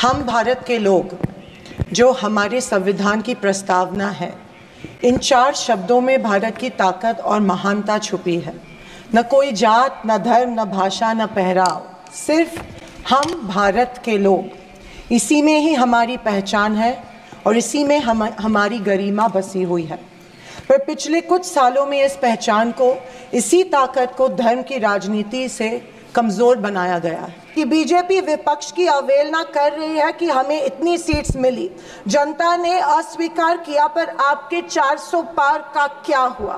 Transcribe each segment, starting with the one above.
हम भारत के लोग, जो हमारे संविधान की प्रस्तावना है, इन 4 शब्दों में भारत की ताकत और महानता छुपी है। न कोई जात, न धर्म, न भाषा, न पहराव, सिर्फ हम भारत के लोग। इसी में ही हमारी पहचान है और इसी में हमारी गरिमा बसी हुई है। पर पिछले कुछ सालों में इस पहचान को, इसी ताकत को धर्म की राजनीति से कमज़ोर बनाया गया है कि बीजेपी विपक्ष की अवहेलना कर रही है कि हमें इतनी सीट्स मिली, जनता ने अस्वीकार किया, पर आपके 400 पार का क्या हुआ?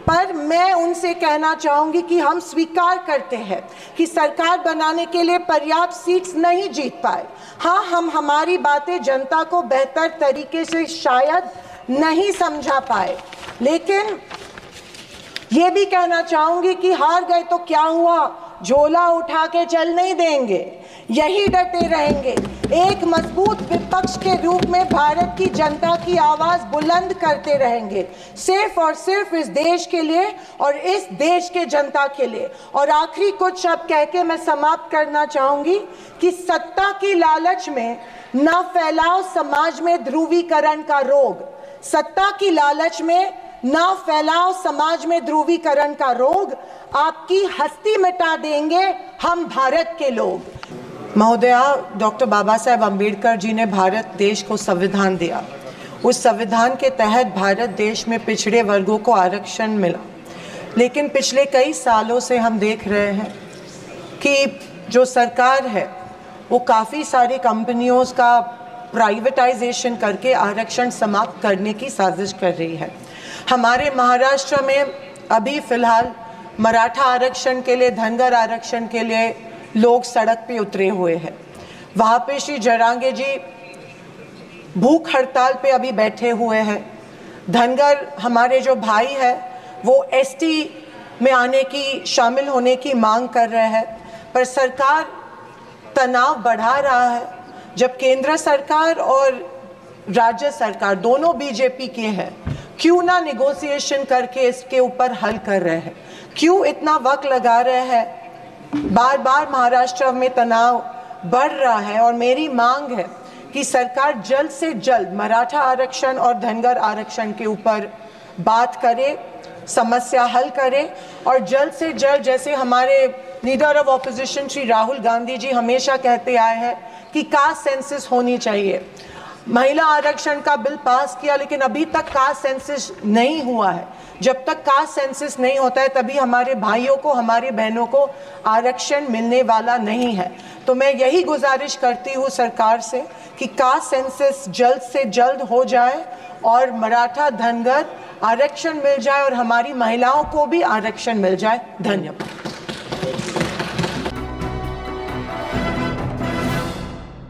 पर मैं उनसे कहना चाहूँगी कि हम स्वीकार करते हैं कि सरकार बनाने के लिए पर्याप्त सीट्स नहीं जीत पाए। हाँ, हम हमारी बातें जनता को बेहतर तरीके से शायद नहीं समझा पाए, लेकिन ये भी कहना चाहूँगी कि हार गए तो क्या हुआ, झोला उठा के चल नहीं देंगे, यही डटे रहेंगे। एक मजबूत विपक्ष के रूप में भारत की जनता की आवाज़ बुलंद करते रहेंगे, सिर्फ और सिर्फ इस देश के लिए और इस देश के जनता के लिए। और आखिरी कुछ शब्द कह के मैं समाप्त करना चाहूँगी कि सत्ता की लालच में न फैलाओ समाज में ध्रुवीकरण का रोग। सत्ता की लालच में ना फैलाओ समाज में ध्रुवीकरण का रोग, आपकी हस्ती मिटा देंगे हम भारत के लोग। महोदया, डॉक्टर बाबा साहेब अम्बेडकर जी ने भारत देश को संविधान दिया। उस संविधान के तहत भारत देश में पिछड़े वर्गों को आरक्षण मिला, लेकिन पिछले कई सालों से हम देख रहे हैं कि जो सरकार है वो काफ़ी सारी कंपनियों का प्राइवेटाइजेशन करके आरक्षण समाप्त करने की साजिश कर रही है। हमारे महाराष्ट्र में अभी फ़िलहाल मराठा आरक्षण के लिए, धनगर आरक्षण के लिए लोग सड़क पे उतरे हुए हैं। वहाँ पे श्री जरांगे जी भूख हड़ताल पे अभी बैठे हुए हैं। धनगर हमारे जो भाई है वो एसटी में आने की, शामिल होने की मांग कर रहे हैं, पर सरकार तनाव बढ़ा रहा है। जब केंद्र सरकार और राज्य सरकार दोनों बीजेपी के हैं, क्यों ना निगोशिएशन करके इसके ऊपर हल कर रहे हैं? क्यों इतना वक्त लगा रहे हैं? बार बार महाराष्ट्र में तनाव बढ़ रहा है और मेरी मांग है कि सरकार जल्द से जल्द मराठा आरक्षण और धनगर आरक्षण के ऊपर बात करे, समस्या हल करे और जल्द से जल्द, जैसे हमारे leader of opposition Shri Rahul Gandhi ji हमेशा कहते आए हैं कि कास्ट सेंसस होनी चाहिए। महिला आरक्षण का बिल पास किया, लेकिन अभी तक कास्ट सेंसस नहीं हुआ है। जब तक कास्ट सेंसस नहीं होता है तभी हमारे भाइयों को, हमारी बहनों को आरक्षण मिलने वाला नहीं है। तो मैं यही गुजारिश करती हूँ सरकार से कि कास्ट सेंसस जल्द से जल्द हो जाए और मराठा, धनगर आरक्षण मिल जाए और हमारी महिलाओं को भी आरक्षण मिल जाए। धन्यवाद।